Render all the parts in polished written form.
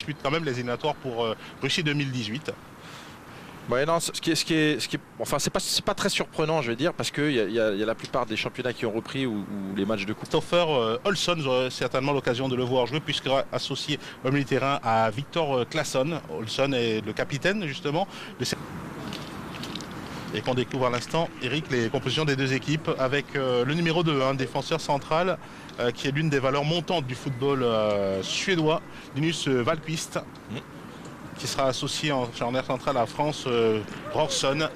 dispute quand même les éliminatoires pour Russie 2018. Ouais, non, enfin, c'est pas très surprenant, je vais dire, parce qu'il y a la plupart des championnats qui ont repris ou les matchs de coupe. Christopher Olsson, vous aurez certainement l'occasion de le voir jouer, puisqu'il sera associé au milieu de terrain à Victor Claesson. Olsson est le capitaine, justement, de cette... Et qu'on découvre à l'instant, Eric, les compositions des deux équipes, avec le numéro 2, un défenseur central, qui est l'une des valeurs montantes du football suédois, Linus Wahlqvist. Qui sera associé en charnière centrale à France Rorsson.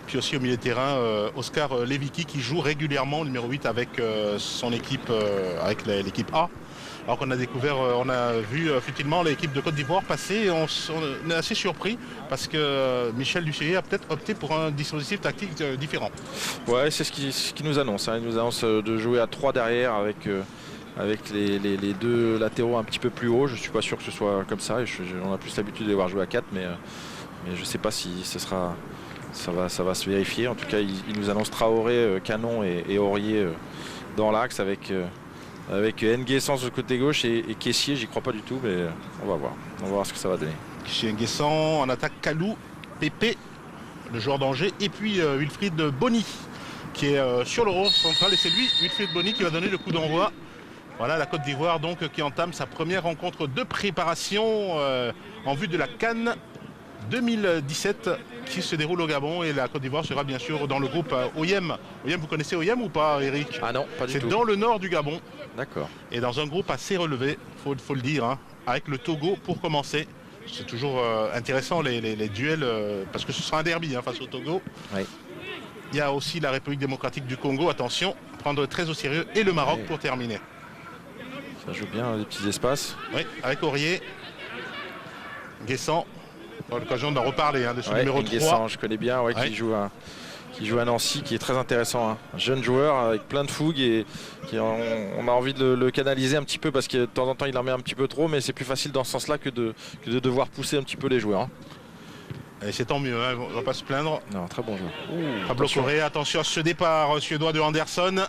Puis aussi au milieu de terrain, Oscar Lewicki qui joue régulièrement numéro 8 avec son équipe, avec l'équipe A. Alors qu'on a découvert, on a vu futilement l'équipe de Côte d'Ivoire passer et on est assez surpris parce que Michel Ducellier a peut-être opté pour un dispositif tactique différent. Ouais, c'est ce qui nous annonce. Il nous annonce de jouer à 3 derrière avec les deux latéraux un petit peu plus hauts. Je ne suis pas sûr que ce soit comme ça. On a plus l'habitude de les voir jouer à 4, mais je ne sais pas si ça va se vérifier. En tout cas, il nous annonce Traoré, Canon et Aurier dans l'axe avec Nguessan sur le côté gauche et Kessié. J'y crois pas du tout, mais on va voir. On va voir ce que ça va donner. Chez Nguessan, en attaque Kalou, Pépé, le joueur d'Angers, et puis Wilfried Bony qui est sur le rond central. Et c'est lui, Wilfried Bony, qui va donner le coup d'envoi. Voilà la Côte d'Ivoire donc qui entame sa première rencontre de préparation en vue de la CAN 2017 qui se déroule au Gabon, et la Côte d'Ivoire sera bien sûr dans le groupe OIM. OIM, vous connaissez OIM ou pas, Eric? Ah non, pas du tout. C'est dans le nord du Gabon. D'accord. Et dans un groupe assez relevé, faut le dire, hein, avec le Togo pour commencer. C'est toujours intéressant les duels parce que ce sera un derby face au Togo. Oui. Il y a aussi la République démocratique du Congo, attention, prendre très au sérieux, et le Maroc pour terminer. Ça joue bien, les petits espaces. Oui, avec Aurier, Nguessan, on a l'occasion d'en reparler, de ce numéro 3. Nguessan, je connais bien, qui joue à Nancy, qui est très intéressant. Un jeune joueur avec plein de fougue et on a envie de le canaliser un petit peu parce que de temps en temps il en met un petit peu trop, mais c'est plus facile dans ce sens-là que de devoir pousser un petit peu les joueurs. Et c'est tant mieux, on ne va pas se plaindre. Non, très bon joueur. Pablo Correa, attention à ce départ suédois de Anderson.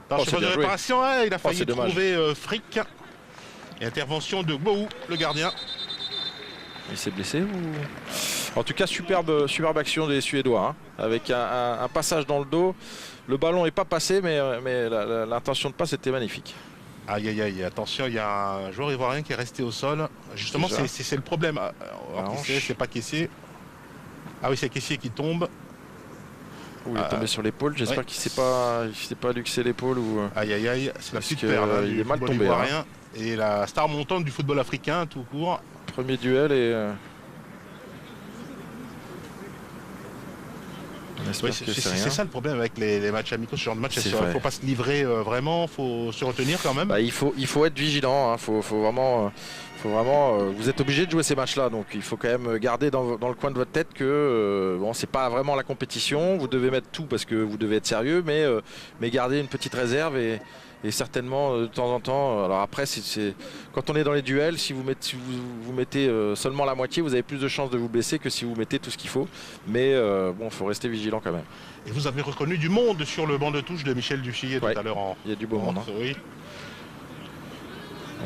De réparation, il a failli trouver Frick. Et intervention de Gbou, le gardien. Il s'est blessé ou... En tout cas, superbe action des Suédois, avec un passage dans le dos. Le ballon n'est pas passé, mais l'intention de passe était magnifique. Aïe aïe aïe, attention, il y a un joueur ivoirien qui est resté au sol. Justement, c'est le problème. C'est pas Kessié. Ah oui, c'est Kessié qui tombe. Il est tombé sur l'épaule, j'espère qu'il ne s'est pas luxé l'épaule. Aïe aïe aïe, c'est la petite perle il est mal tombé. Ivoirien, et la star montante du football africain tout court. Premier duel et... c'est ça le problème avec les matchs amicaux, ce genre de match. Il ne faut pas se livrer vraiment, il faut se retenir quand même. Il faut être vigilant, faut vraiment... vous êtes obligé de jouer ces matchs-là, donc il faut quand même garder dans le coin de votre tête que c'est pas vraiment la compétition. Vous devez mettre tout parce que vous devez être sérieux, mais garder une petite réserve et certainement de temps en temps. Alors après, quand on est dans les duels, si vous mettez seulement la moitié, vous avez plus de chances de vous blesser que si vous mettez tout ce qu'il faut. Mais il faut rester vigilant quand même. Et vous avez reconnu du monde sur le banc de touche de Michel Ducellier tout à l'heure. Il y a du beau monde. Oui.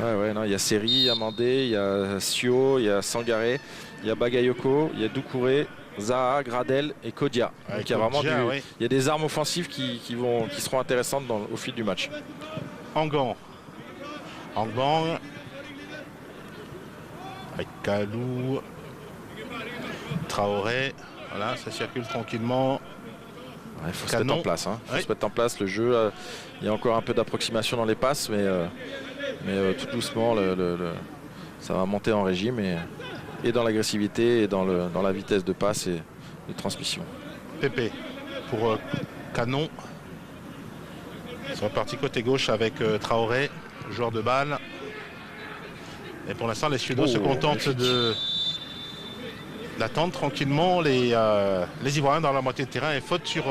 Il y a Seri, il y a Mandé, il y a Sio, il y a Sangaré, il y a Bagayoko, il y a Doucouré, Zaha, Gradel et Kodia. Donc il y a vraiment il y a des armes offensives qui seront intéressantes au fil du match. Angan. Avec Kalou, Traoré. Voilà, ça circule tranquillement. Il faut se mettre en place. Faut se mettre en place le jeu. Il y a encore un peu d'approximation dans les passes, mais tout doucement, ça va monter en régime et dans l'agressivité et dans la vitesse de passe et de transmission. Pépé pour Canon. C'est reparti côté gauche avec Traoré, joueur de balle. Et pour l'instant, les Suédois se contentent d'attendre tranquillement les Ivoiriens dans la moitié de terrain et faute sur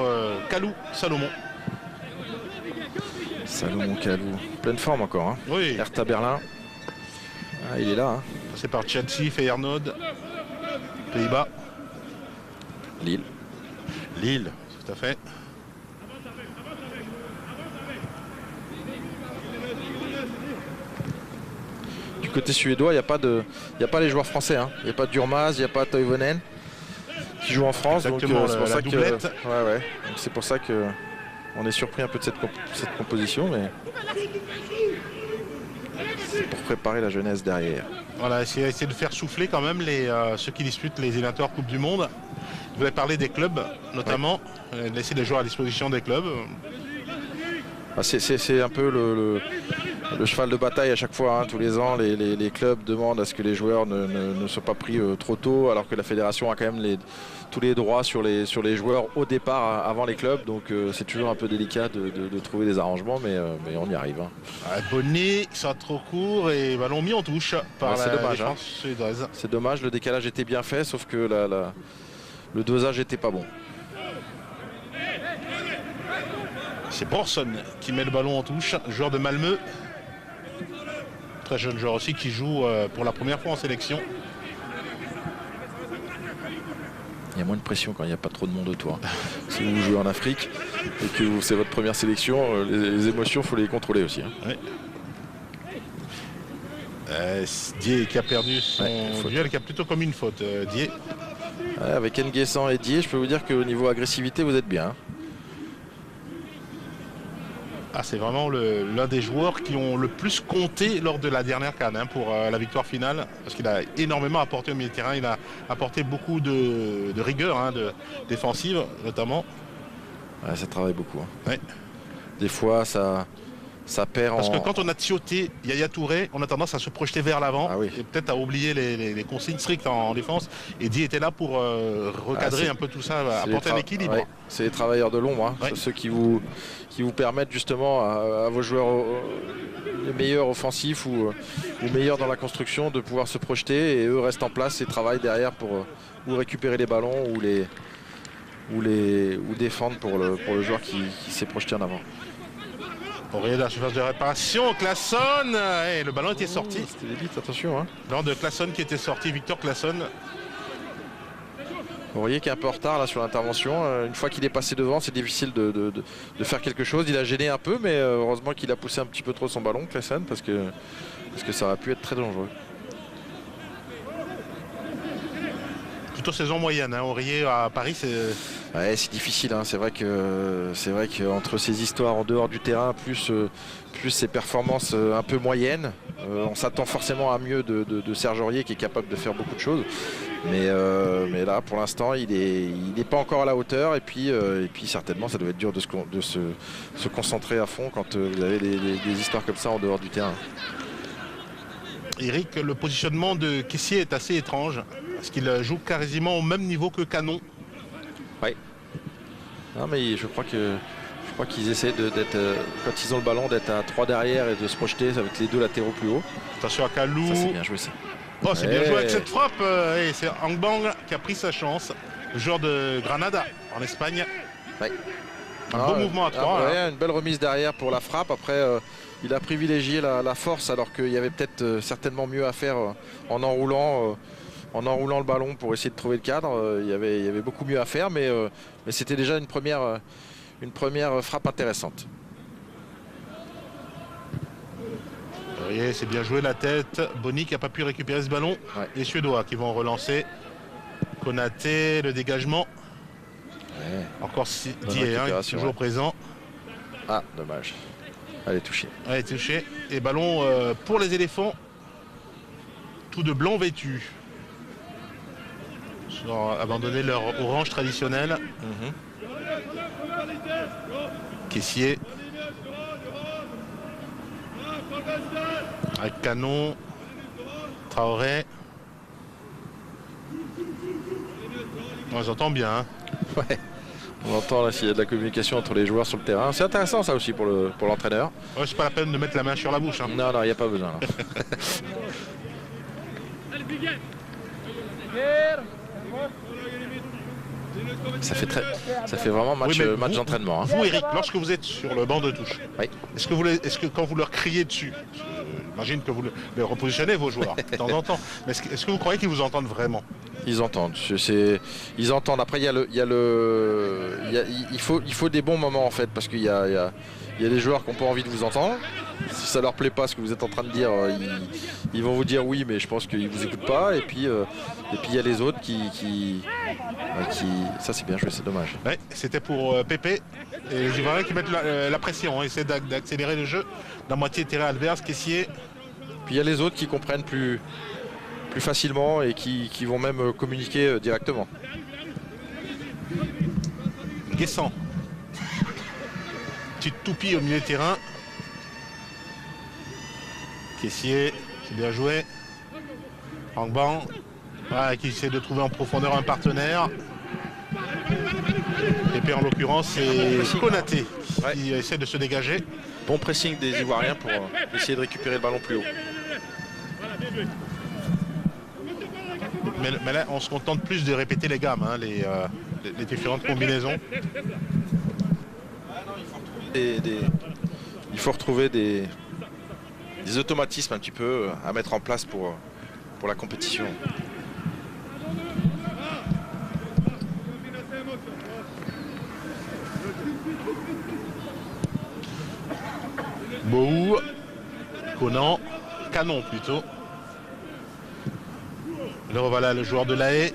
Kalou Salomon. Kalou, pleine forme encore. Oui. Hertha Berlin. Il est là. C'est par Chelsea, Feyenoord, Pays-Bas. Lille, tout à fait. Du côté suédois, il n'y a pas les joueurs français. Hein. Il n'y a pas Durmaz, il n'y a pas Toivonen qui jouent en France. Exactement, donc c'est pour ça doublette. Donc c'est pour ça que on est surpris un peu de cette composition, mais c'est pour préparer la jeunesse derrière. Voilà, essayer de faire souffler quand même ceux qui disputent les éliminatoires Coupe du Monde. Vous avez parlé des clubs, notamment, laisser les joueurs à disposition des clubs. C'est un peu le cheval de bataille à chaque fois. Hein. Tous les ans, les clubs demandent à ce que les joueurs ne soient pas pris trop tôt, alors que la fédération a quand même tous les droits sur les joueurs au départ avant les clubs. Donc c'est toujours un peu délicat de trouver des arrangements, mais on y arrive. Hein. Bonnet, ça trop court et ballon mis en touche par la défense suédoise. C'est dommage, le décalage était bien fait, sauf que le dosage n'était pas bon. C'est Borson qui met le ballon en touche, joueur de Malmö. Très jeune joueur aussi qui joue pour la première fois en sélection. Il y a moins de pression quand il n'y a pas trop de monde autour. Si vous jouez en Afrique et que c'est votre première sélection, les émotions, il faut les contrôler aussi. Hein. Ouais. Dié qui a perdu son duel, qui a plutôt commis une faute. Dié. Ouais, avec Nguessan et Dié, je peux vous dire qu'au niveau agressivité, vous êtes bien. Hein. C'est vraiment l'un des joueurs qui ont le plus compté lors de la dernière CAN pour la victoire finale, parce qu'il a énormément apporté au milieu de terrain. Il a apporté beaucoup de rigueur défensive notamment. Ouais, ça travaille beaucoup. Hein. Ouais. Des fois ça perd. Parce que quand on a Tioté, Yaya Touré, on a tendance à se projeter vers l'avant et peut-être à oublier les consignes strictes en défense. Et Di était là pour recadrer un peu tout ça, apporter un équilibre. Ouais. C'est les travailleurs de l'ombre, hein. Ceux qui vous permettent justement à vos joueurs les meilleurs offensifs ou meilleurs dans la construction de pouvoir se projeter, et eux restent en place et travaillent derrière pour ou récupérer les ballons ou défendre pour le joueur qui s'est projeté en avant. Aurier de la surface de réparation, Claesson, et le ballon était sorti. C'était l'élite, attention. Hein. Ballon de Claesson qui était sorti, Victor Claesson. Aurier qui est un peu en retard là sur l'intervention. Une fois qu'il est passé devant, c'est difficile de faire quelque chose. Il a gêné un peu, mais heureusement qu'il a poussé un petit peu trop son ballon, Claesson, parce que ça aurait pu être très dangereux. Plutôt saison moyenne, hein. Aurier à Paris, c'est... Ouais, c'est difficile, hein. C'est vrai qu'entre ces histoires en dehors du terrain plus ses performances un peu moyennes, on s'attend forcément à mieux de Serge Aurier, qui est capable de faire beaucoup de choses, mais là pour l'instant il n'est pas encore à la hauteur, et puis certainement ça doit être dur de se concentrer à fond quand vous avez des histoires comme ça en dehors du terrain. Eric, le positionnement de Caissier est assez étrange, parce qu'il joue quasiment au même niveau que Canon. Oui. Non, mais je crois qu'ils essaient d'être, quand ils ont le ballon, d'être à 3 derrière et de se projeter avec les deux latéraux plus haut. Attention à Kalou. Ça, c'est bien joué, ça. Oh, c'est bien joué avec cette frappe. Et c'est Angbang qui a pris sa chance. Le joueur de Granada en Espagne. Ouais. Un beau mouvement à 3. Une belle remise derrière pour la frappe. Après, il a privilégié la force, alors qu'il y avait peut-être certainement mieux à faire en enroulant le ballon pour essayer de trouver le cadre. Il y avait beaucoup mieux à faire, mais c'était déjà une première frappe intéressante. C'est bien joué la tête. Bonny qui n'a pas pu récupérer ce ballon. Ouais. Les Suédois qui vont relancer. Konaté, le dégagement. Ouais. Encore Dié, toujours présent. Ah, dommage. Elle est touchée. Elle est touchée. Et ballon pour les éléphants. Tout de blanc vêtu. Ils ont abandonné leur orange traditionnel. Caissier. Avec Canon. Traoré. On les entend bien. Hein. Ouais. On entend là s'il y a de la communication entre les joueurs sur le terrain. C'est intéressant ça aussi pour l'entraîneur. Ouais, c'est pas la peine de mettre la main sur la bouche. Hein. Non, il n'y a pas besoin. Ça fait vraiment match d'entraînement. Hein. Vous, Eric, lorsque vous êtes sur le banc de touche, oui. Est-ce que quand vous leur criez dessus, j'imagine que vous les repositionnez vos joueurs de temps en temps, mais est-ce que vous croyez qu'ils vous entendent vraiment? Ils entendent. Ils entendent. Après, il faut des bons moments en fait, parce qu'il y a des joueurs qui n'ont pas envie de vous entendre. si ça leur plaît pas ce que vous êtes en train de dire, ils vont vous dire oui, mais je pense qu'ils vous écoutent pas. Et puis il y a les autres qui ça c'est bien joué, c'est dommage. Ouais, c'était pour Pépé. Et les Ivoiriens qui mettent la pression, essaient d'accélérer le jeu. La moitié terrain adverse, Caissier. Puis il y a les autres qui comprennent plus facilement et qui vont même communiquer directement. Guessant. Petite toupie au milieu de terrain. Caissier, c'est bien joué. Angban, qui essaie de trouver en profondeur un partenaire. Pépé en l'occurrence, c'est Konaté qui essaie de se dégager. Bon pressing des Ivoiriens pour essayer de récupérer le ballon plus haut. Mais là, on se contente plus de répéter les gammes, hein, les différentes combinaisons. Il faut retrouver des automatismes un petit peu à mettre en place pour la compétition. Bou, Conan, Canon plutôt. Le revoilà, le joueur de la Haye.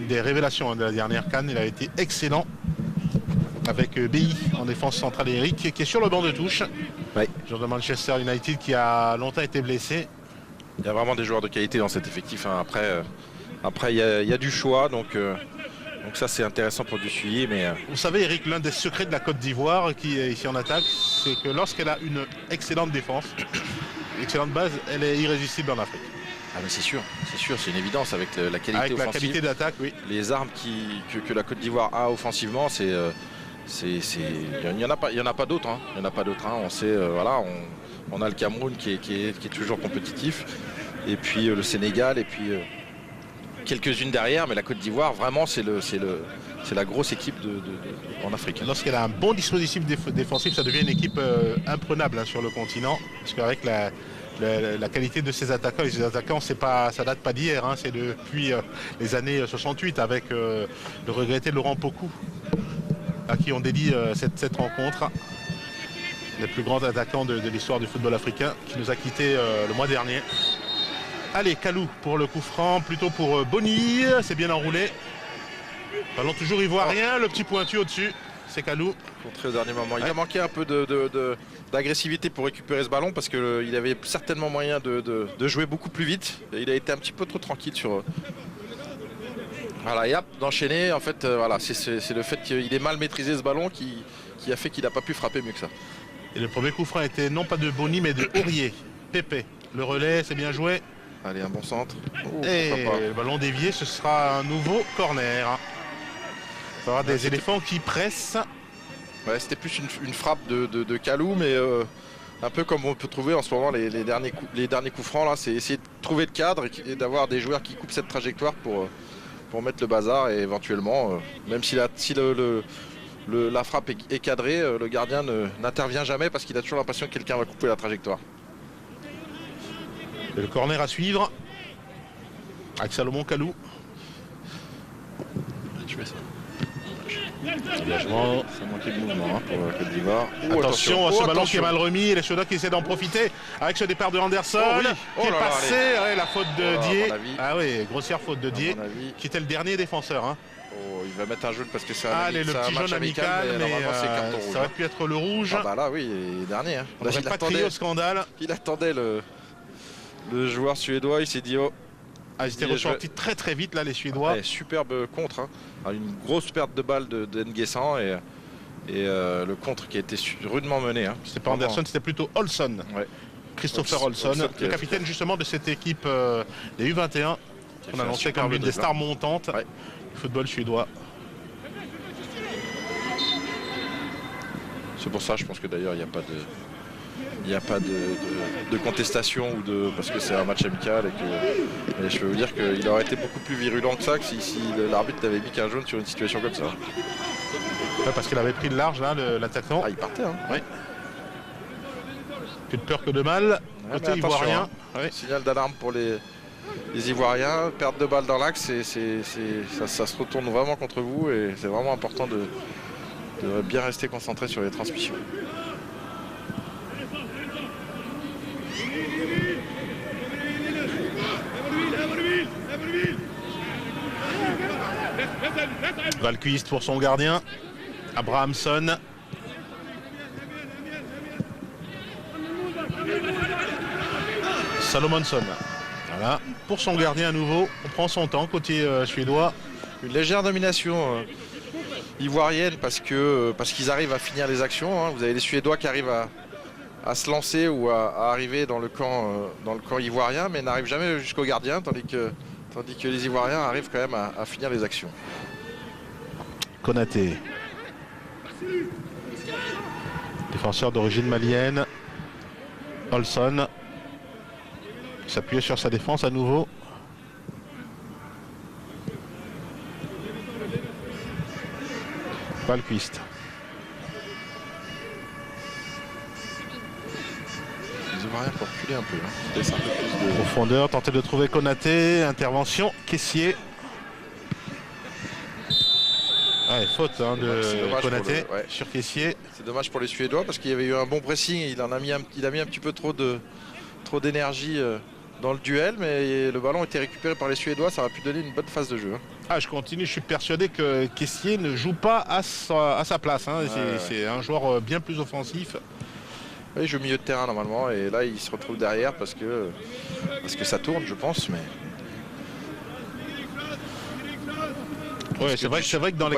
Des révélations de la dernière CAN, il a été excellent. Avec BI en défense centrale, Eric qui est sur le banc de touche. Oui. Joueur de Manchester United qui a longtemps été blessé. Il y a vraiment des joueurs de qualité dans cet effectif. Hein. Après il y a du choix, donc ça c'est intéressant pour du suivi. Mais vous savez, Eric, l'un des secrets de la Côte d'Ivoire qui est ici en attaque, c'est que lorsqu'elle a une excellente défense, une excellente base, elle est irrésistible en Afrique. Ah mais c'est sûr, c'est une évidence avec la qualité avec offensive. La qualité d'attaque, oui. Les armes que la Côte d'Ivoire a offensivement, il n'y en a pas d'autres. Hein. Il y en a pas d'autres. Hein. On sait, voilà, on a le Cameroun qui est toujours compétitif, et puis le Sénégal, et puis quelques-unes derrière. Mais la Côte d'Ivoire, vraiment, c'est la grosse équipe en Afrique. Lorsqu'elle a un bon dispositif défensif, ça devient une équipe imprenable, hein, sur le continent, parce qu'avec la qualité de ses attaquants, et ses attaquants, ça date pas d'hier, hein, c'est depuis les années 68 avec le regretté Laurent Pokou, à qui on dédie cette rencontre. Les plus grands attaquants de l'histoire du football africain, qui nous a quittés le mois dernier. Allez, Kalou pour le coup franc, plutôt pour Boni, c'est bien enroulé. Ballon toujours ivoirien, le petit pointu au-dessus, c'est Kalou. Contré au dernier moment. Il a manqué un peu d'agressivité pour récupérer ce ballon, parce qu'il avait certainement moyen de jouer beaucoup plus vite. Et il a été un petit peu trop tranquille sur... Voilà, et hop, d'enchaîner. En fait, voilà, c'est le fait qu'il ait mal maîtrisé ce ballon qui a fait qu'il n'a pas pu frapper mieux que ça. Et le premier coup franc était non pas de Boni, mais de Aurier. Pépé, le relais, c'est bien joué. Allez, un bon centre. Oh, et le ballon dévié, ce sera un nouveau corner. Il va y avoir des éléphants qui pressent. Ouais, c'était plus une frappe de Kalou, mais un peu comme on peut trouver en ce moment les derniers coups francs. Là, c'est essayer de trouver le cadre et d'avoir des joueurs qui coupent cette trajectoire pour mettre le bazar, et éventuellement, même si la frappe est cadrée, le gardien n'intervient jamais parce qu'il a toujours l'impression que quelqu'un va couper la trajectoire. Et le corner à suivre avec Salomon Kalou. Engagement, ça manquait de mouvement, hein, pour la Côte d'Ivoire. Attention à ce ballon qui est mal remis, et les Chaudois qui essaient d'en profiter avec ce départ de Anderson, qui est passé, la faute de Dié. Ah oui, grossière faute de Dié, qui était le dernier défenseur. Hein. Oh, il va mettre un jaune parce que c'est le petit jaune amical, mais ça aurait pu être le rouge. Ah bah là oui, il est dernier. Hein. On n'aurait pas crié au scandale. Il attendait le joueur suédois, il s'est dit oh. Ils étaient ressortis très très vite là, les Suédois. Ouais, superbe contre, hein. Une grosse perte de balle de N'Guessan, et le contre qui a été rudement mené. Hein. C'était pas Anderson, c'était plutôt Olson. Ouais. Christopher Olson, le capitaine justement de cette équipe des U21, qu'on annonçait comme l'une des stars montantes du football suédois. C'est pour ça, je pense que d'ailleurs il n'y a pas de contestation, parce que c'est un match amical, et je peux vous dire qu'il aurait été beaucoup plus virulent que ça si l'arbitre n'avait mis qu'un jaune sur une situation comme ça. Ouais, parce qu'il avait pris le large là, l'attaquant. Ah, il partait, hein. Ouais. Plus de peur que de mal. Côté ivoirien. Hein. Ouais. Signal d'alarme pour les Ivoiriens. Perte de balle dans l'axe, ça se retourne vraiment contre vous, et c'est vraiment important de bien rester concentré sur les transmissions. Valquist pour son gardien. Abrahamson. Salomonson. Voilà. Pour son gardien à nouveau. On prend son temps côté suédois. Une légère domination ivoirienne parce qu'ils arrivent à finir les actions. Hein. Vous avez les Suédois qui arrivent à se lancer ou à arriver dans le camp ivoirien, mais n'arrivent jamais jusqu'au gardien, tandis que les Ivoiriens arrivent quand même à finir les actions. Konaté. Défenseur d'origine malienne. Olson. S'appuyer sur sa défense à nouveau. Valquist. Les Ivoiriens pour reculer un peu. Hein. Un peu plus de profondeur, tenter de trouver Konaté. Intervention, Caissier. Ouais, faute hein, de Konaté sur Caissier. C'est dommage pour les Suédois parce qu'il y avait eu un bon pressing. Il a mis un petit peu trop d'énergie dans le duel, mais le ballon était récupéré par les Suédois. Ça aurait pu donner une bonne phase de jeu. Hein. Ah, je continue, je suis persuadé que Caissier ne joue pas à sa place. Hein. C'est un joueur bien plus offensif. Il joue au milieu de terrain normalement et là il se retrouve derrière parce que ça tourne, je pense. Mais ouais, c'est vrai que dans les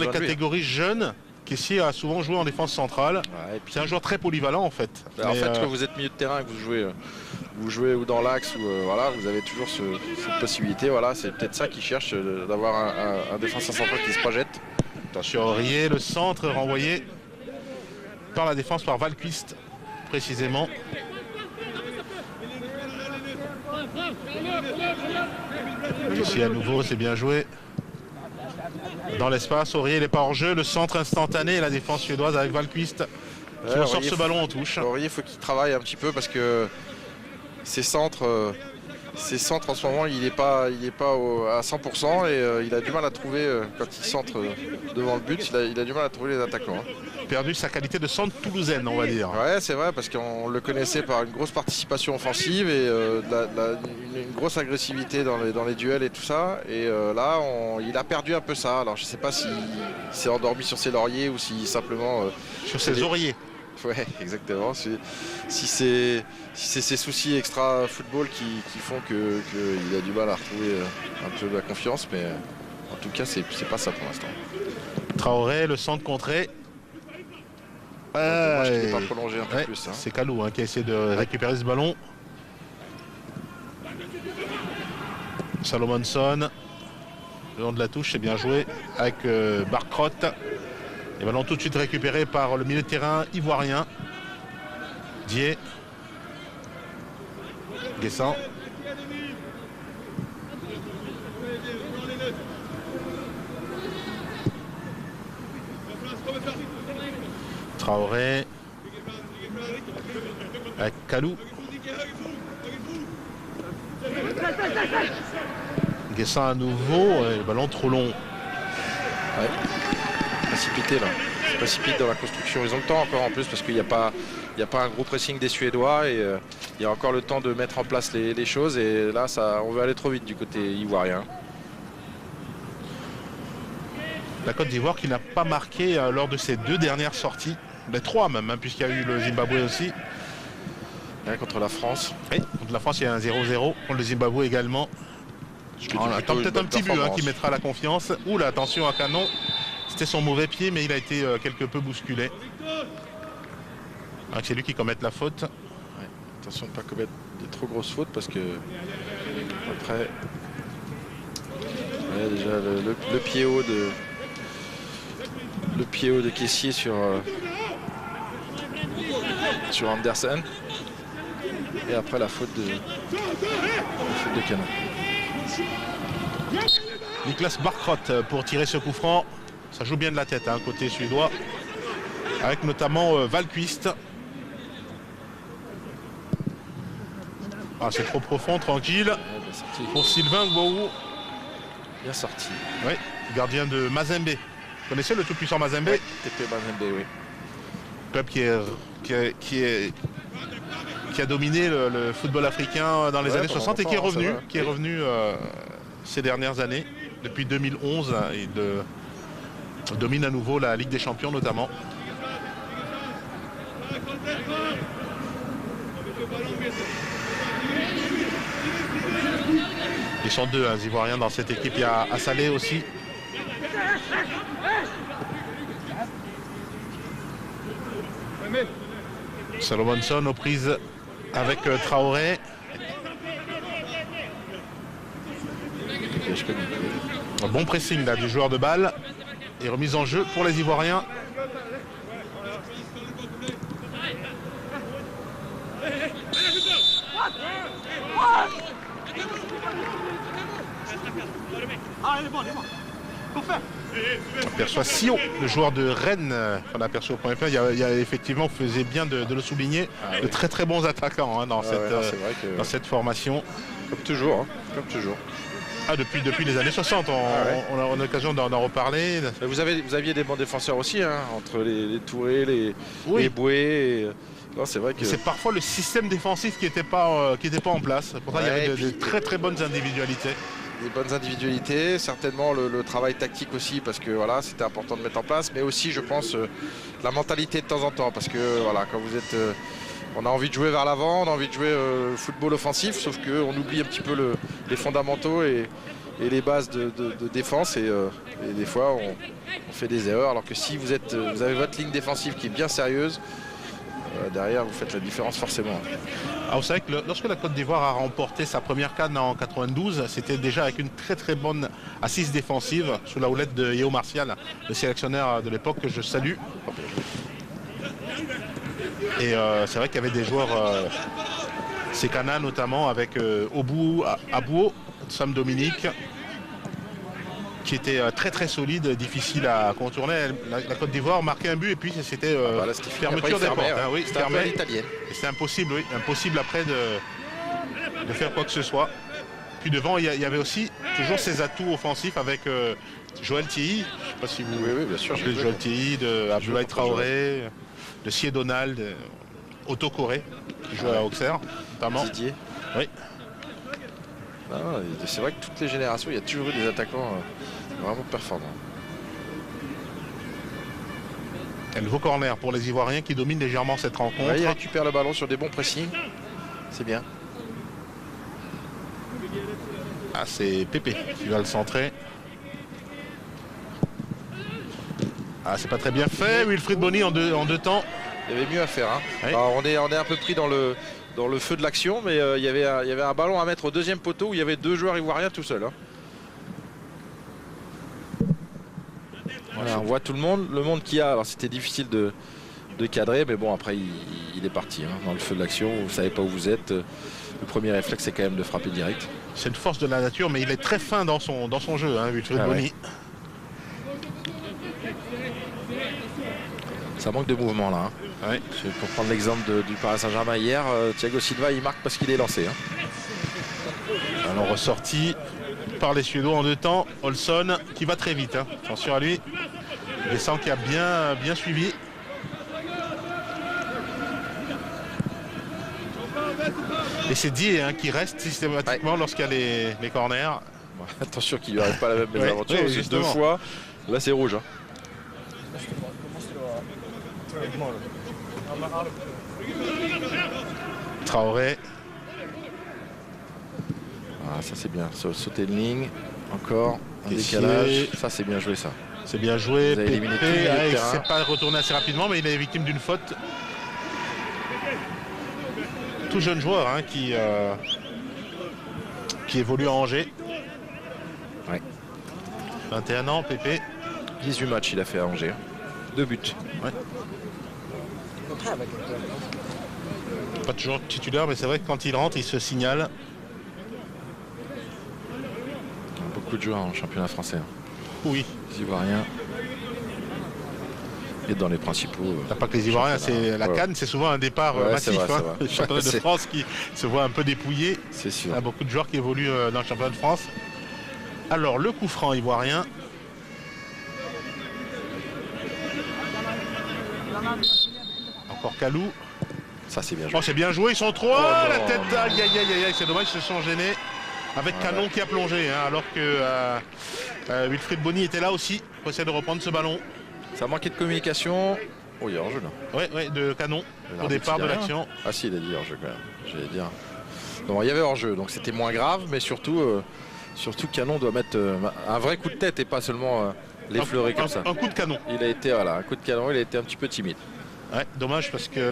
catégories jeunes, Caissier a souvent joué en défense centrale. Ouais, c'est un joueur très polyvalent en fait. En fait, quand vous êtes milieu de terrain et que vous jouez ou dans l'axe ou voilà, vous avez toujours cette possibilité. Voilà, c'est peut-être ça qu'ils cherchent, d'avoir un défenseur central qui se projette. Attention, Aurier, le centre renvoyé par la défense par Valquist précisément. Ici à nouveau, c'est bien joué. Dans l'espace, Aurier n'est pas hors jeu, le centre instantané et la défense suédoise avec Valquist qui ressort ce ballon en touche. Aurier, il faut qu'il travaille un petit peu parce que ses centres en ce moment, il n'est pas à 100% et il a du mal à trouver, quand il centre devant le but, il a du mal à trouver les attaquants. Hein. Perdu sa qualité de centre toulousaine, on va dire. Ouais, c'est vrai, parce qu'on le connaissait par une grosse participation offensive et une grosse agressivité dans les duels et tout ça. Et là, il a perdu un peu ça. Alors, je ne sais pas s'il s'est endormi sur ses lauriers ou si simplement... sur ses oreillers. Ouais, exactement. Si c'est ses soucis extra football qui font qu'il a du mal à retrouver un peu de la confiance, mais en tout cas, c'est pas ça pour l'instant. Traoré, le centre contré. Dommage qu'il n'ait pas prolongé un peu plus. Hein. C'est Kalou qui a essayé de récupérer ce ballon. Salomonson, le long de la touche, c'est bien joué avec Barcrotte. Et ballon tout de suite récupéré par le milieu de terrain ivoirien. Dié. Guessant. Traoré. Avec Kalou. Guessant à nouveau. Le ballon trop long. Ouais. Précipité là. C'est précipité dans la construction. Ils ont le temps encore en plus parce qu'il n'y a pas un gros pressing des Suédois et il y a encore le temps de mettre en place les choses et là on veut aller trop vite du côté ivoirien. La Côte d'Ivoire qui n'a pas marqué lors de ses deux dernières sorties, les trois même, hein, puisqu'il y a eu le Zimbabwe aussi. Et contre la France. Oui, contre la France il y a un 0-0, contre le Zimbabwe également. On attend peut-être un petit but qui mettra la confiance. Oula, attention à Canon. C'était son mauvais pied, mais il a été quelque peu bousculé. C'est lui qui commet la faute. Ouais, attention de ne pas commettre des trop grosses fautes parce que après, ouais, déjà le pied haut de Caissier sur Andersen et après la faute de Canon. Niklas Barcrotte pour tirer ce coup franc. Ça joue bien de la tête, hein, côté suédois. Avec notamment Valquist. Ah, c'est trop profond, tranquille. Ouais, pour Sylvain Gbowou. Bien sorti. Oui, gardien de Mazembe. Vous connaissez le tout-puissant Mazembe? Oui, TP Mazembe, oui. Club qui a dominé le football africain dans les années 60 et qui est revenu ces dernières années. depuis 2011 et domine à nouveau la Ligue des Champions notamment. Ils sont deux, les Ivoiriens dans cette équipe. Il y a Assalé aussi. Salomonson aux prises avec Traoré. Un bon pressing là du joueur de balle et remise en jeu pour les Ivoiriens. On aperçoit Sio, le joueur de Rennes, qu'on a aperçu au point F1. Il y a effectivement, vous faisiez bien de le souligner, de très bons attaquants dans cette formation. Comme toujours, comme toujours. Ah, depuis les années 60, on a l'occasion d'en reparler. Vous aviez des bons défenseurs aussi, entre les Touré, les Boué. C'est vrai que c'est parfois le système défensif qui n'était pas en place. Pourtant, il y avait de très bonnes individualités. Des bonnes individualités, certainement le travail tactique aussi, parce que voilà, c'était important de mettre en place, mais aussi, je pense, la mentalité de temps en temps, parce que voilà, quand vous êtes, on a envie de jouer vers l'avant, on a envie de jouer football offensif, sauf qu'on oublie un petit peu les fondamentaux et les bases de défense, et des fois on fait des erreurs, alors que si vous avez votre ligne défensive qui est bien sérieuse, derrière vous faites la différence forcément. Alors c'est vrai que lorsque la Côte d'Ivoire a remporté sa première CAN en 92, c'était déjà avec une très bonne assise défensive sous la houlette de Yeo Martial, le sélectionneur de l'époque que je salue. Et c'est vrai qu'il y avait des joueurs, Sekana notamment, avec Obou, Abouo, Sam Dominique, qui était très solide, difficile à contourner. La Côte d'Ivoire marquait un but et puis c'était fermeture des portes. Oui, c'était un peu l'italienne. C'était impossible après de faire quoi que ce soit. Puis devant, il y avait aussi toujours ses atouts offensifs avec Joël Thierry. Je ne sais pas si vous... Oui, bien sûr. Joël Thierry, de Abdoulaye Traoré, de Sié Donald, Otto Coré, qui joue à Auxerre, notamment. Didier. Oui. C'est vrai que toutes les générations, il y a toujours eu des attaquants vraiment performants. Un nouveau corner pour les Ivoiriens qui dominent légèrement cette rencontre. Il récupère le ballon sur des bons pressings. C'est bien. Ah, c'est Pépé qui va le centrer. Ah, c'est pas très bien fait. Wilfried Bony en deux temps. Il y avait mieux à faire. Oui. Alors, on est un peu pris dans le feu de l'action, mais il y avait un ballon à mettre au deuxième poteau où il y avait deux joueurs ivoiriens tout seuls. Voilà, on voit tout le monde qu'il y a. Alors c'était difficile de cadrer, mais bon, après il est parti dans le feu de l'action. Vous ne savez pas où vous êtes. Le premier réflexe, c'est quand même de frapper direct. C'est une force de la nature, mais il est très fin dans son jeu, Wilfried Bony. Ça manque de mouvement là. Ouais. Pour prendre l'exemple du Paris Saint-Germain hier, Thiago Silva il marque parce qu'il est lancé. Alors ressorti par les Suédois en deux temps, Olson qui va très vite. Attention à lui. Descend qui a bien suivi. Et c'est Dié qui reste systématiquement lorsqu'il y a les corners. Attention qu'il n'y aurait pas la même mésaventure. Juste deux fois, là c'est rouge. Traoré. Ah, ça c'est bien. Sauter une ligne. Encore un décalage. Ça c'est bien joué ça. C'est bien joué. Pépé, il ne s'est pas retourné assez rapidement, mais il est victime d'une faute. Tout jeune joueur qui évolue à Angers. Ouais. 21 ans, Pépé. 18 matchs il a fait à Angers. 2 buts. Ouais. Pas toujours titulaire, mais c'est vrai que quand il rentre, il se signale. Beaucoup de joueurs en championnat français. Oui. Les Ivoiriens. Et dans les principaux. Pas que les Ivoiriens, c'est la CAN, c'est souvent un départ massif. Le championnat de France qui se voit un peu dépouillé. C'est sûr. Il y a beaucoup de joueurs qui évoluent dans le championnat de France. Alors, le coup franc ivoirien. Encore Kalou. Ça c'est bien joué. Oh, c'est bien joué, ils sont trois. La tête, aïe, c'est dommage, ils se sont gênés. Avec Canon qui a plongé, alors que Wilfried Bony était là aussi pour essayer de reprendre ce ballon. Ça a manqué de communication. Oh, il y a hors-jeu là. Ouais, de Canon au départ de l'action. Ah si, il a dit hors-jeu quand même, j'allais dire. Non, il y avait hors-jeu, donc c'était moins grave, mais surtout Canon doit mettre un vrai coup de tête et pas seulement l'effleurer comme ça. Un coup de canon. Il a été, voilà, un coup de canon, il a été un petit peu timide. Ouais, dommage parce que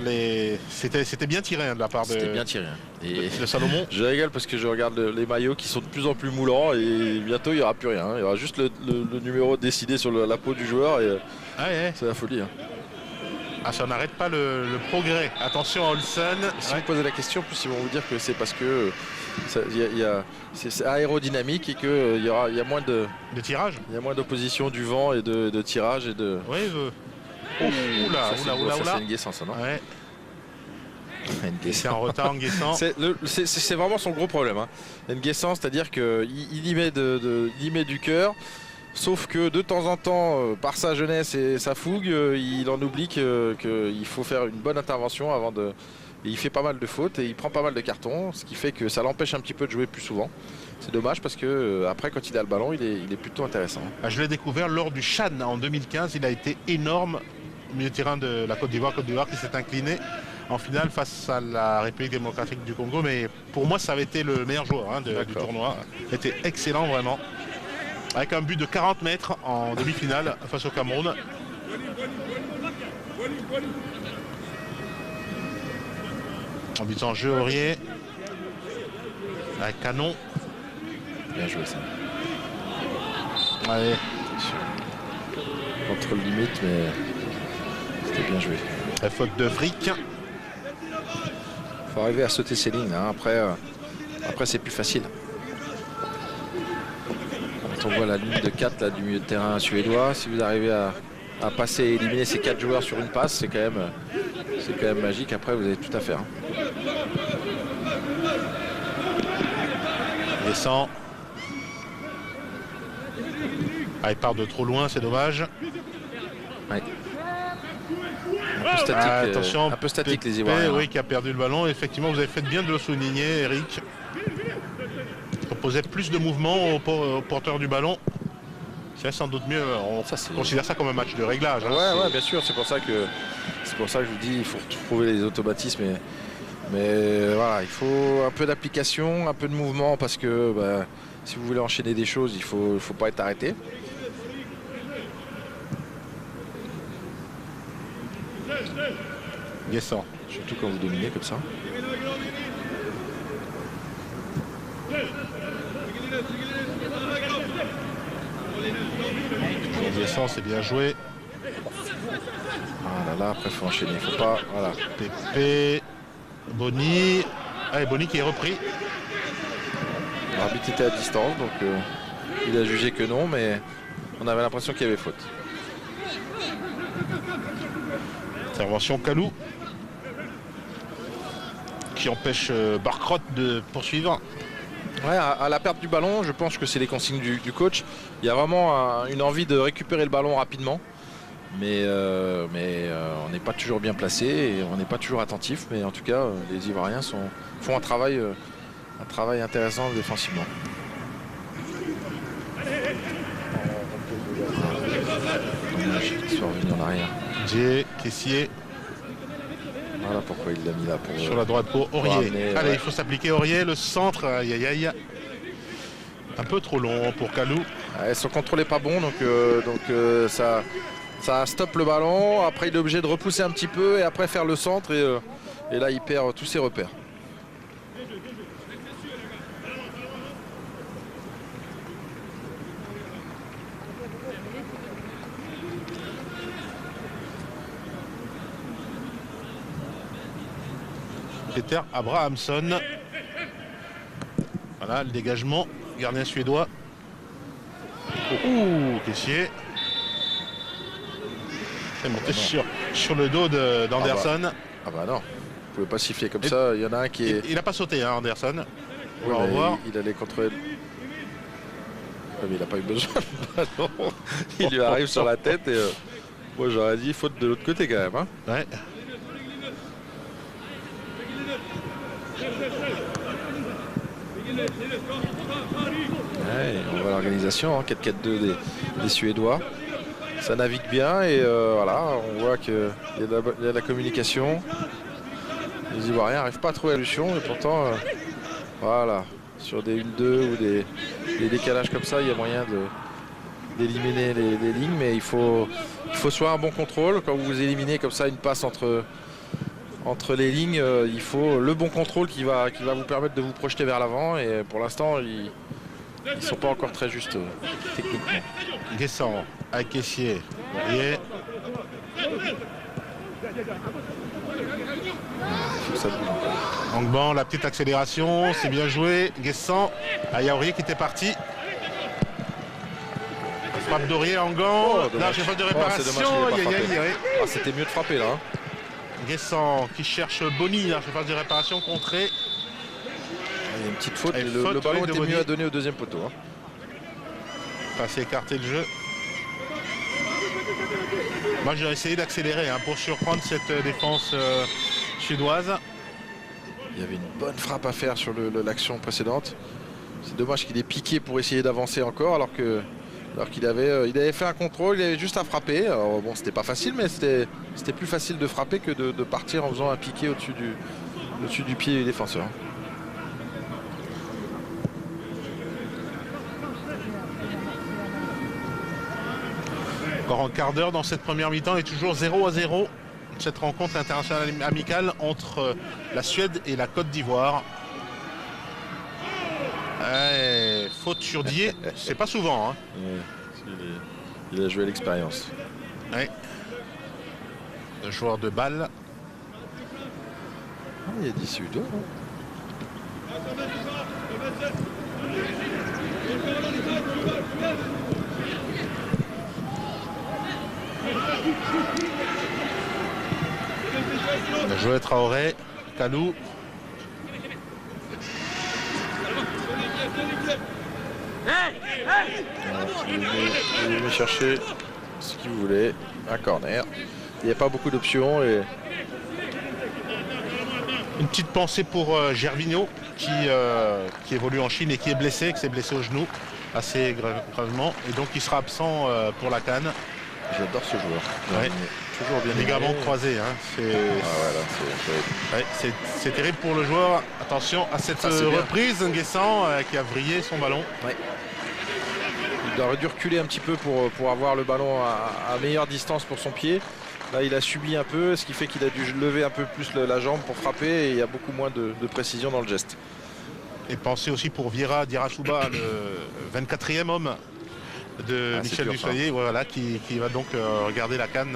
c'était bien tiré de la part C'était bien tiré. Et de Salomon. Je rigole parce que je regarde les maillots qui sont de plus en plus moulants et bientôt il n'y aura plus rien. Il y aura juste le numéro décidé sur la peau du joueur et c'est la folie. Hein. Ah, ça n'arrête pas le progrès. Attention à Olsen. Si vous posez la question, plus ils vont vous dire que c'est parce que c'est aérodynamique et qu'il y a moins de tirage. Il y a moins d'opposition du vent et de tirage et de. Oui, oula. C'est Nguessan, ça, non? Ouais. C'est en retard, Nguessan. C'est vraiment son gros problème. Hein. Nguessan, c'est-à-dire qu'il y met du cœur. Sauf que de temps en temps, par sa jeunesse et sa fougue, il en oublie qu'il faut faire une bonne intervention avant de. Et il fait pas mal de fautes et il prend pas mal de cartons, ce qui fait que ça l'empêche un petit peu de jouer plus souvent. C'est dommage parce que après, quand il a le ballon, il est plutôt intéressant. Je l'ai découvert lors du Chan en 2015. Il a été énorme, milieu de terrain de la Côte d'Ivoire qui s'est incliné en finale face à la République démocratique du Congo. Mais pour moi, ça avait été le meilleur joueur du tournoi. Il était excellent vraiment. Avec un but de 40 mètres en demi-finale face au Cameroun. En but en jeu, Aurier. Avec Canon. Bien joué ça. Allez. Contrôle limite, mais c'était bien joué. La faute de Frick. Il faut arriver à sauter ces lignes. Hein. Après c'est plus facile. Quand on voit la ligne de 4 là, du milieu de terrain suédois, si vous arrivez à passer et éliminer ces 4 joueurs sur une passe, c'est quand même magique. Après, vous avez tout à faire. Hein. Descend. Ah, il part de trop loin, c'est dommage. Ouais. Un peu statique, attention, un peu statique Pépé, les Ivoiriens. Oui, qui a perdu le ballon. Effectivement, vous avez fait bien de le souligner, Eric. Proposait plus de mouvement au porteur du ballon. C'est sans doute mieux. On considère ça comme un match de réglage. Hein. Ouais, bien sûr. C'est pour ça que je vous dis, il faut retrouver les automatismes. Mais voilà, il faut un peu d'application, un peu de mouvement parce que si vous voulez enchaîner des choses, il faut pas être arrêté. Nguessan. Surtout quand vous dominez comme ça. Nguessan, c'est bien joué. Ah là, après il faut enchaîner, il faut pas. Voilà. Pépé, Bony. Allez, Bony qui est repris. L'arbitre était à distance, donc il a jugé que non, mais on avait l'impression qu'il y avait faute. Intervention Kalou qui empêche Barcrotte de poursuivre. Ouais, à la perte du ballon, je pense que c'est les consignes du coach. Il y a vraiment une envie de récupérer le ballon rapidement. Mais on n'est pas toujours bien placé et on n'est pas toujours attentif. Mais en tout cas, les Ivoiriens font un travail intéressant défensivement. Ils sont revenus en arrière. Dié, Caissier. Voilà pourquoi il l'a mis là. Sur la droite pour Aurier. Ramener, allez, il faut s'appliquer Aurier. Le centre, aïe aïe aïe. Un peu trop long pour Kalou. Ouais, son contrôle n'est pas bon, donc ça stoppe le ballon. Après, il est obligé de repousser un petit peu et après faire le centre. Et là, il perd tous ses repères. Peter Abrahamsson. Voilà le dégagement. Gardien suédois. Ouh, Caissier. C'est monté sur le dos d'Anderson. Ah bah non, vous pouvez pas siffler comme ça. Il y en a un qui est. Il n'a pas sauté, hein, Anderson. Oui, il allait contre elle. Mais il n'a pas eu besoin de ballon. Il lui arrive sur la tête et moi j'aurais dit faute de l'autre côté quand même. Hein. Ouais. Ouais, on va l'organisation, hein, 4-4-2 des Suédois. Ça navigue bien et voilà, on voit qu'il y a de la communication. Les Ivoiriens n'arrivent pas à trouver la solution et pourtant, voilà, sur des 1-2 ou des décalages comme ça, il y a moyen d'éliminer les lignes, mais il faut soit un bon contrôle. Quand vous éliminez comme ça une passe entre les lignes, il faut le bon contrôle qui va vous permettre de vous projeter vers l'avant et pour l'instant, ils ne sont pas encore très justes techniquement. Guessant avec Caissier. Angban, la petite accélération, c'est bien joué. Guessant, Yaourier qui était parti. Frappe d'Aurier, Angan. Là, j'ai pas de réparation. C'était mieux de frapper là. Hein. Guessant qui cherche Bonny, là, je passe de réparation contrée. Il y a une petite faute, le ballon était mieux à donner au deuxième poteau. Hein. Passer écarter le jeu. Moi j'ai essayé d'accélérer hein, pour surprendre cette défense suédoise. Il y avait une bonne frappe à faire sur l'action précédente. C'est dommage qu'il ait piqué pour essayer d'avancer encore alors qu'il avait fait un contrôle, il avait juste à frapper. Alors, bon, c'était pas facile, mais c'était plus facile de frapper que de partir en faisant un piqué au-dessus du pied du défenseur. Encore un quart d'heure dans cette première mi-temps et toujours 0-0. Cette rencontre internationale amicale entre la Suède et la Côte d'Ivoire. Faute sur Dié, c'est pas souvent. Hein. Il a joué à l'expérience. Ouais. Le joueur de balle. Il y a 10 Suédois. Le joueur Traoré, Kalou. Il est venu chercher ce qu'il voulait, un corner. Il n'y a pas beaucoup d'options. Et... Une petite pensée pour Gervinho qui évolue en Chine et qui est blessé, qui s'est blessé au genou assez gravement et donc il sera absent pour la CAN. J'adore ce joueur. Ouais. Toujours bien ligament croisé. Hein. C'est terrible pour le joueur. Attention à cette reprise, Nguessan qui a vrillé son ballon. Ouais. Il aurait dû reculer un petit peu pour avoir le ballon à meilleure distance pour son pied. Là, il a subi un peu, ce qui fait qu'il a dû lever un peu plus la jambe pour frapper et il y a beaucoup moins de précision dans le geste. Et pensez aussi pour Vira Dirasuba, le 24e homme de Michel Dussoyer, voilà, qui va donc regarder la CAN,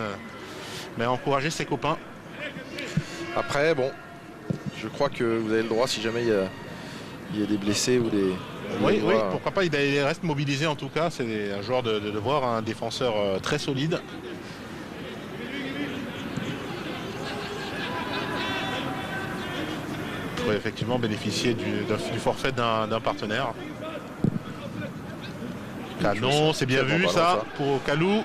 mais encourager ses copains. Après, bon, je crois que vous avez le droit, si jamais il y a des blessés ou des... Oui, pourquoi pas, il reste mobilisé en tout cas. C'est un joueur de voir, un défenseur très solide. Il pourrait effectivement bénéficier du forfait d'un partenaire. Canon, c'est bien vu ça pour Kalou.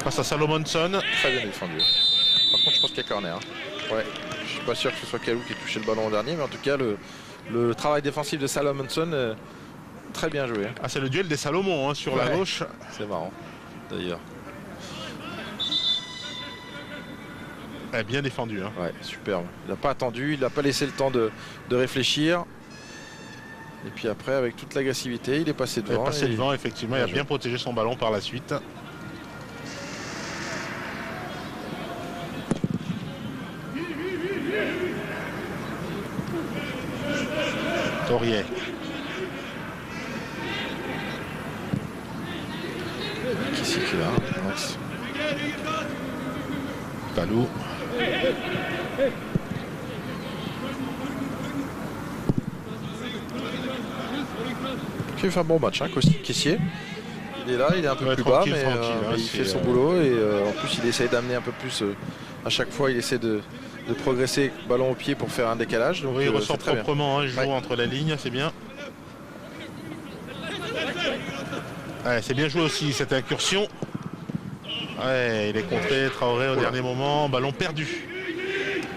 Face à Salomonson. Très bien défendu. Par contre, je pense qu'il y a corner. Hein. Ouais. Je suis pas sûr que ce soit Kalou qui ait touché le ballon au dernier, mais en tout cas, le travail défensif de Salomonson, très bien joué. Ah, c'est le duel des Salomon hein, sur la gauche. C'est marrant, d'ailleurs. Bien défendu. Hein. Ouais, superbe. Il n'a pas attendu, il n'a pas laissé le temps de réfléchir. Et puis après, avec toute l'agressivité, il est passé devant. Il est passé devant, effectivement. Il a bien protégé son ballon par la suite. Taurier. Qui c'est qui est là? Max. Kalou. Qui fait un bon match, hein, Caissier. Il est là, il est un peu plus bas, mais il fait son boulot et en plus il essaye d'amener un peu plus. À chaque fois, il essaie de progresser ballon au pied pour faire un décalage. Donc, oui, il ressort proprement, hein, il joue entre la ligne, c'est bien. Ouais, c'est bien joué aussi cette incursion. Ouais, il est contré, Traoré au dernier moment, ballon perdu.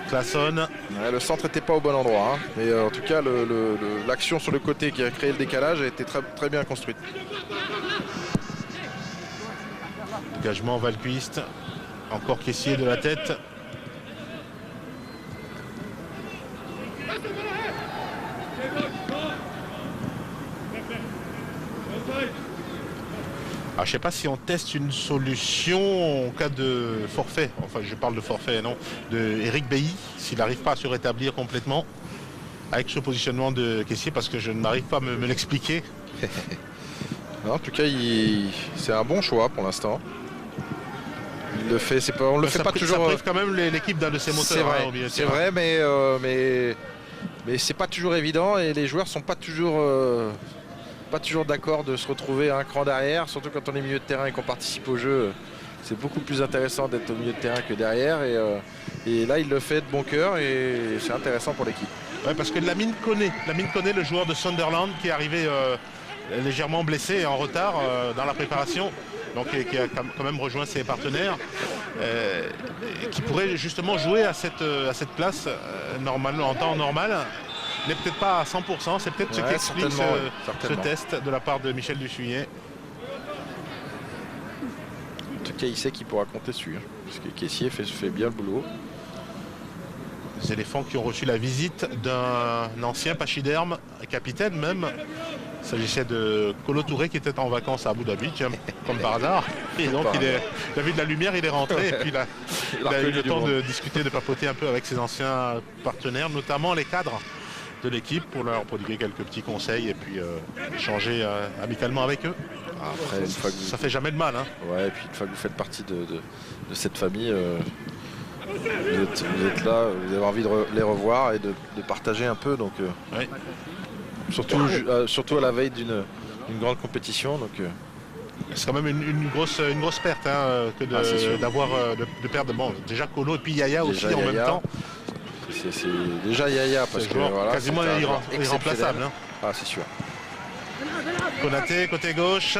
Claesson. Ouais, le centre n'était pas au bon endroit, hein. Mais en tout cas l'action sur le côté qui a créé le décalage a été très, très bien construite. Engagement Valquist. Encore Caissier de la tête. Ah, je ne sais pas si on teste une solution en cas de forfait. Enfin, je parle de forfait, non, de Eric Bailly, s'il n'arrive pas à se rétablir complètement avec ce positionnement de Caissier, parce que je n'arrive pas à me l'expliquer. En tout cas, c'est un bon choix pour l'instant. Il le fait, on le fait pas toujours. Ça prive quand même l'équipe d'un de ses moteurs. C'est vrai, mais c'est pas toujours évident et les joueurs sont pas toujours d'accord de se retrouver à un cran derrière, surtout quand on est milieu de terrain et qu'on participe au jeu. C'est beaucoup plus intéressant d'être au milieu de terrain que derrière, et là il le fait de bon cœur et c'est intéressant pour l'équipe. Ouais, parce que Lamine connaît le joueur de Sunderland qui est arrivé légèrement blessé et en retard dans la préparation, donc qui a quand même rejoint ses partenaires, qui pourrait justement jouer à cette place normalement en temps normal. Mais peut-être pas à 100%, c'est peut-être ce qui explique ce test de la part de Michel Dussuyer. En tout cas, il sait qu'il pourra compter dessus, hein, parce que Caissier fait bien le boulot. Les éléphants qui ont reçu la visite d'un ancien pachyderme, capitaine même. Il s'agissait de Kolo Touré qui était en vacances à Abu Dhabi, tiens, comme par hasard. Et donc il a vu de la lumière, il est rentré et puis il a eu le temps de discuter, de papoter un peu avec ses anciens partenaires, notamment les cadres de l'équipe, pour leur prodiguer quelques petits conseils et puis échanger amicalement avec eux. Après, ça fait jamais de mal, hein. Ouais, et puis une fois que vous faites partie de cette famille, vous êtes là, vous avez envie de les revoir et de partager un peu, donc ouais. surtout à la veille d'une grande compétition, donc c'est quand même une grosse perte, hein, que de perdre déjà Kolo et puis Yaya aussi en même temps. C'est déjà Yaya parce que voilà, quasiment irremplaçable, hein. Ah, c'est sûr. Konaté côté gauche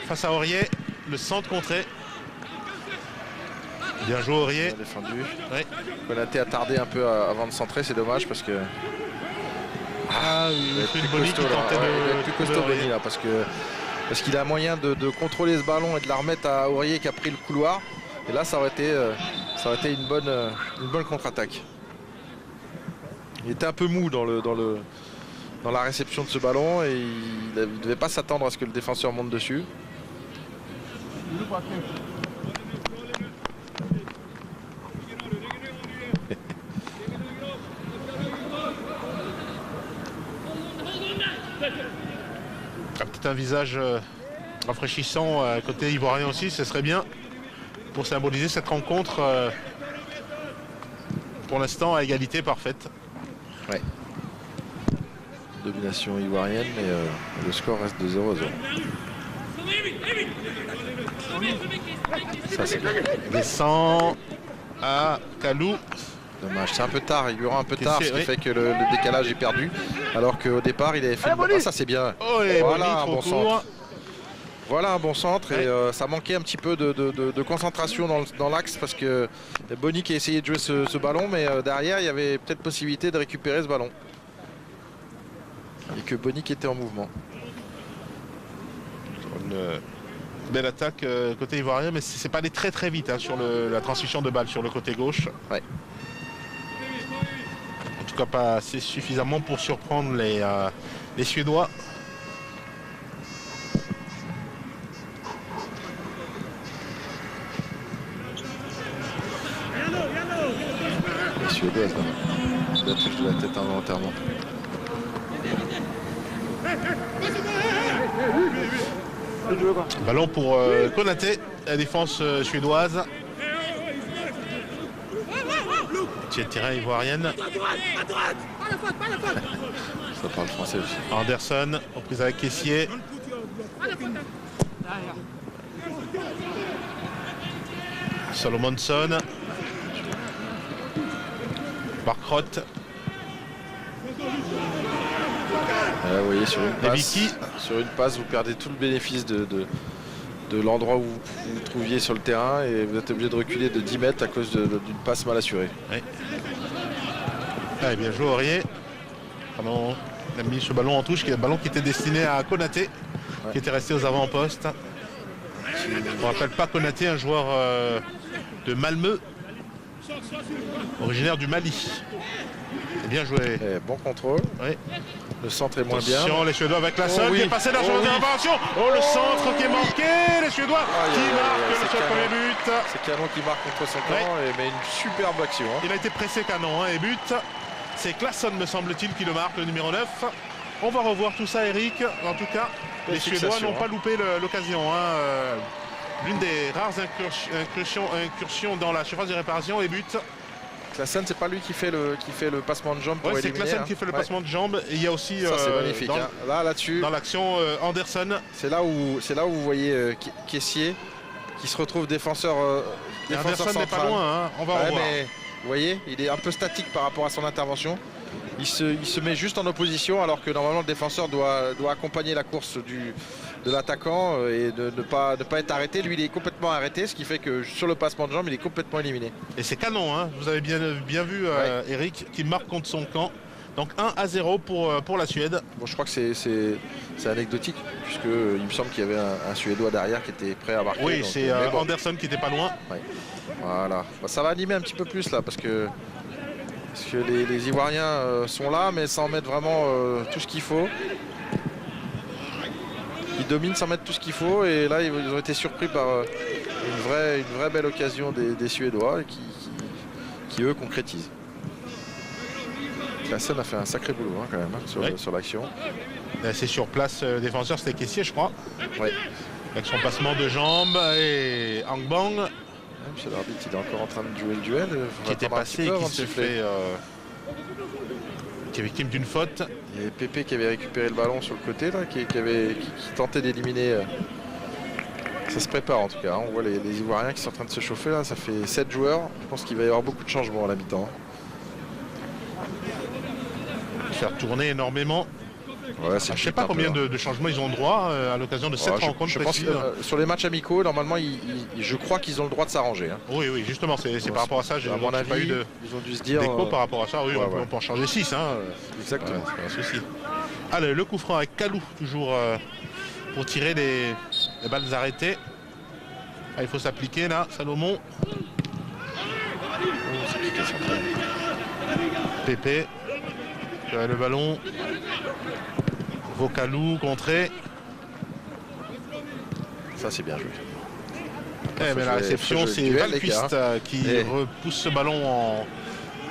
face à Aurier, le centre contré. Bien joué Aurier. Bien défendu. Oui. Konaté a tardé un peu avant de centrer, c'est dommage parce que il est plus Boni qui tentait plus costaud Boni là, parce qu'il a moyen de contrôler ce ballon et de la remettre à Aurier qui a pris le couloir, et là ça aurait été une bonne contre-attaque. Il était un peu mou dans la réception de ce ballon et il ne devait pas s'attendre à ce que le défenseur monte dessus. Un visage rafraîchissant côté ivoirien aussi, ce serait bien pour symboliser cette rencontre pour l'instant à égalité parfaite. Ouais. Domination ivoirienne, mais le score reste de 0-0. Ça c'est bien. Descend à Kalou. Dommage, c'est un peu tard, il lui rend un peu tard, ce qui fait que le décalage est perdu. Alors qu'au départ, il avait fait ça c'est bien. Oh, voilà un bon centre. Voilà un bon centre, et ça manquait un petit peu de concentration dans l'axe, parce que Boni qui a essayé de jouer ce ballon, mais derrière il y avait peut-être possibilité de récupérer ce ballon. Et que Boni qui était en mouvement. Une belle attaque côté ivoirien, mais c'est pas allé très très vite, hein, sur la transmission de balle sur le côté gauche. Ouais. En tout cas pas assez suffisamment pour surprendre les Suédois. Les Suédois, la touche de la tête involontairement. Ballon pour Konaté, la défense suédoise. Terrain ivoirienne. Ça parle français aussi. Anderson, reprise avec Caissier. Solomonson. Barkrot. Vous voyez, sur une passe, vous perdez tout le bénéfice de l'endroit où vous vous trouviez sur le terrain, et vous êtes obligé de reculer de 10 mètres à cause d'une passe mal assurée. Oui. Allez, bien joué Aurier. Pardon, il a mis ce ballon en touche, qui est un ballon qui était destiné à Konaté, qui était resté aux avant-postes. On ne rappelle pas Konaté, un joueur de Malmö, originaire du Mali. C'est bien joué. Et bon contrôle. Oui. Le centre est moins bien. Attention, les Suédois avec la seule qui est passée dans oh, de réparation. Oh, le centre qui est manqué. Les Suédois qui marquent le premier but. C'est Canon qui marque contre son camp, mais une superbe action. Hein. Il a été pressé Canon et but. C'est Claesson, me semble-t-il, qui le marque, le numéro 9. On va revoir tout ça, Eric. En tout cas, les Suédois n'ont pas loupé l'occasion. L'une des rares incursions dans la surface de réparation et but. Claesson, c'est pas lui qui fait le passement de jambe pour éliminer. C'est Claesson qui fait le passement de jambe. Et il y a aussi ça, c'est magnifique. Là-dessus, dans l'action Anderson. C'est là où vous voyez Caissier qui se retrouve défenseur Anderson n'est pas loin. On va revoir. Mais, vous voyez, il est un peu statique par rapport à son intervention. Il se met juste en opposition alors que normalement le défenseur doit accompagner la course de l'attaquant et de ne pas être arrêté. Lui, il est complètement arrêté, ce qui fait que sur le passement de jambe, il est complètement éliminé. Et c'est Canon, vous avez bien vu Eric, qui marque contre son camp. Donc 1-0 pour la Suède. Bon, je crois que c'est anecdotique, puisqu'il me semble qu'il y avait un Suédois derrière qui était prêt à marquer. Oui, c'est Anderson qui n'était pas loin. Ouais. Voilà. Bah, ça va animer un petit peu plus là, parce que les Ivoiriens sont là, mais sans mettre vraiment tout ce qu'il faut. Ils dominent sans mettre tout ce qu'il faut, et là ils ont été surpris par une vraie belle occasion des Suédois qui eux concrétisent. Claesson a fait un sacré boulot quand même sur l'action. C'est sur place défenseur, c'était Caissier, je crois. Oui. Avec son passement de jambes et Angbang. Monsieur l'arbitre, il est encore en train de jouer le duel. Qui était passé et qui s'est fait... qui est victime d'une faute. Il y avait Pépé qui avait récupéré le ballon sur le côté, là, qui tentait d'éliminer. Ça se prépare en tout cas. On voit les Ivoiriens qui sont en train de se chauffer là. Ça fait 7 joueurs. Je pense qu'il va y avoir beaucoup de changements à la mi-temps. Faire tourner énormément. Ouais, je ne sais pas combien de changements ils ont droit à l'occasion de cette rencontre. Je pense que sur les matchs amicaux, normalement, je crois qu'ils ont le droit de s'arranger. Oui, justement, c'est par rapport à ça. À mon avis, ils ont dû se dire. D'écho par rapport à ça, oui, on peut en changer 6. Exactement. C'est pas un souci. Allez, le coup franc avec Kalou, toujours pour tirer les balles arrêtées. Il faut s'appliquer là, Salomon. Pépé. Le ballon. Vocalou contré. Ça c'est bien joué. Mais la réception, c'est Valquist qui repousse ce ballon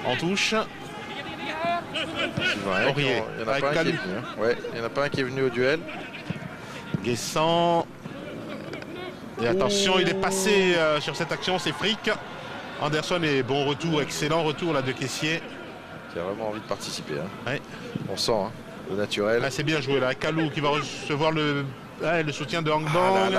en touche. Aurier. Il n'y en a pas un qui est venu au duel. Guessant. Et attention, il est passé sur cette action, c'est Frick. Anderson est bon retour, excellent retour là de Caissier. Qui a vraiment envie de participer. On sent le naturel. C'est bien joué là. Kalou qui va recevoir le soutien de Angbang.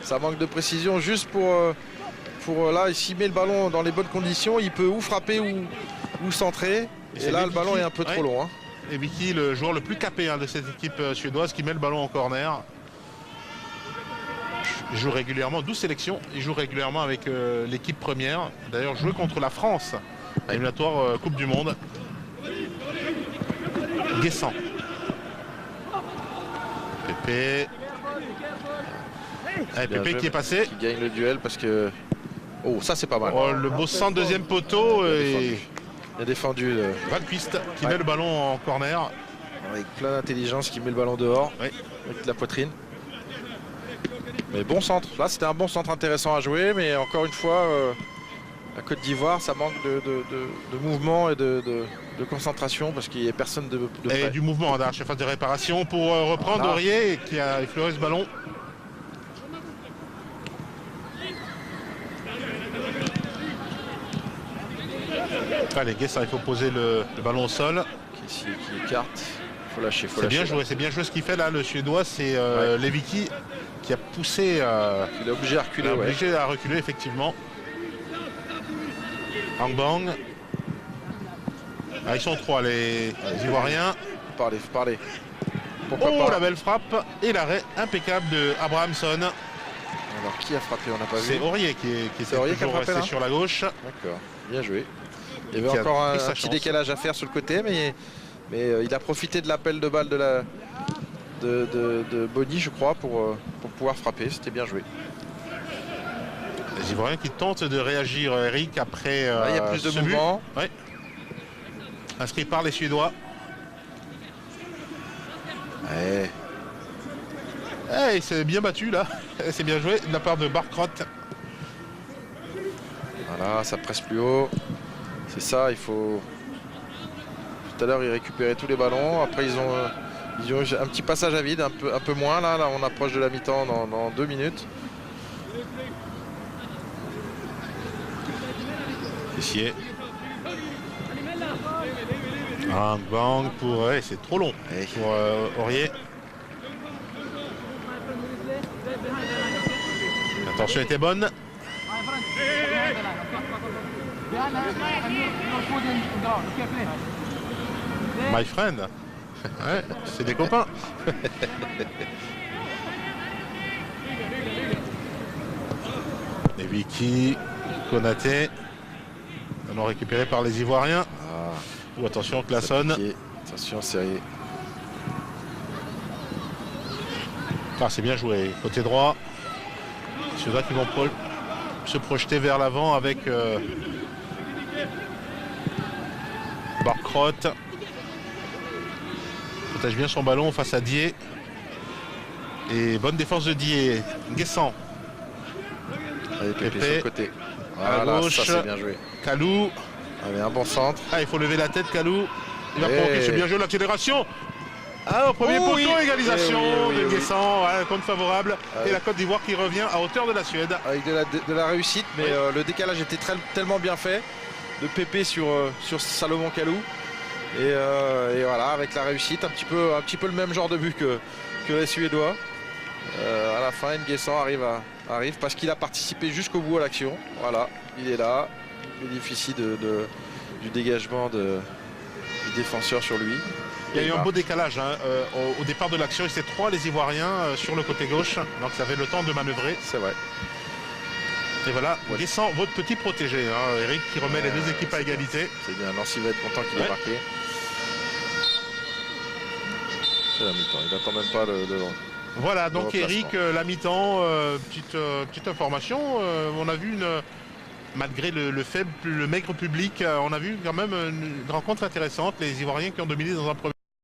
Ça manque de précision juste pour là, s'il met le ballon dans les bonnes conditions, il peut ou frapper ou centrer. Et là, le ballon est un peu trop long. Et Vicky, le joueur le plus capé de cette équipe suédoise, qui met le ballon en corner. Il joue régulièrement, 12 sélections. Il joue régulièrement avec l'équipe première. D'ailleurs, joué contre la France, éliminatoire Coupe du Monde. Guessant. Pépé. Pépé qui est passé. Qui gagne le duel parce que... Oh, ça c'est pas mal. Le beau centre deuxième poteau. Il a défendu. Valquist qui met le ballon en corner. Avec plein d'intelligence, qui met le ballon dehors. Avec la poitrine. Mais bon centre. Là, c'était un bon centre intéressant à jouer. Mais encore une fois, la Côte d'Ivoire, ça manque de mouvement et de concentration parce qu'il n'y a personne de près. Et du mouvement dans la surface de réparation pour reprendre Aurier qui a effleuré ce ballon. Allez, Guessant, il faut poser le ballon au sol. Qui écarte. Il faut lâcher. C'est bien joué ce qu'il fait là, le Suédois. C'est Levicki qui a poussé. Il est obligé à reculer. Obligé à reculer, effectivement. Angbang. Ils sont 3, les Ivoiriens. Faut parler. Pourquoi pas. La belle frappe et l'arrêt impeccable de Abrahamson. Alors qui a frappé? On n'a pas vu. C'est Aurier qui est toujours resté sur la gauche. D'accord, bien joué. Il y avait encore un petit décalage à faire sur le côté, mais il a profité de l'appel de balle de Bonny, je crois, pour pouvoir frapper. C'était bien joué. Les Ivoiriens qui tentent de réagir, Eric, après il y a plus de mouvement. Ouais. Inscrit par les Suédois. Ouais. Il s'est bien battu là. C'est bien joué de la part de Barkrot. Voilà, ça presse plus haut. C'est ça, il faut... Tout à l'heure, ils récupéraient tous les ballons. Après, ils ont eu un petit passage à vide, un peu moins. Là, on approche de la mi-temps dans 2 minutes. Essier. Un bang pour... Ouais, c'est trop long pour Aurier. L'intention était bonne. My friend. Ouais, c'est des copains. Et Vicky, Konaté. On a récupéré par les Ivoiriens. Ou attention, Clason. Attention, série. C'est bien joué. Côté droit. C'est là qui vont se projeter vers l'avant avec Barkrot. Protège bien son ballon face à Dié. Et bonne défense de Dié. Guessant. Allez, Pépé sur le côté. Voilà, à gauche. Ça c'est bien joué. Kalou. Allez, un bon centre. Il faut lever la tête, Kalou. Il va provoquer, c'est bien joué l'accélération. Au premier poteau, égalisation de Guessant, compte favorable. Et la Côte d'Ivoire qui revient à hauteur de la Suède. Avec de la réussite, mais le décalage était tellement bien fait de Pépé sur Salomon Kalou. Et voilà, avec la réussite, un petit peu le même genre de but que les Suédois. À la fin, Nguessan arrive parce qu'il a participé jusqu'au bout à l'action. Voilà, il est là. Il bénéficie du dégagement du défenseur sur lui. Il y a eu un beau décalage au départ de l'action. Ils étaient 3 les Ivoiriens sur le côté gauche. Donc ça avait le temps de manœuvrer. C'est vrai. Et voilà, Guessant, votre petit protégé. Eric qui remet les deux équipes à égalité. C'est bien, Nancy va être content qu'il ait marqué. C'est la mi-temps, il n'attend même pas le voilà, donc Eric, la mi-temps, petite information. On a vu malgré le maigre public, on a vu quand même une rencontre intéressante. Les Ivoiriens qui ont dominé dans un premier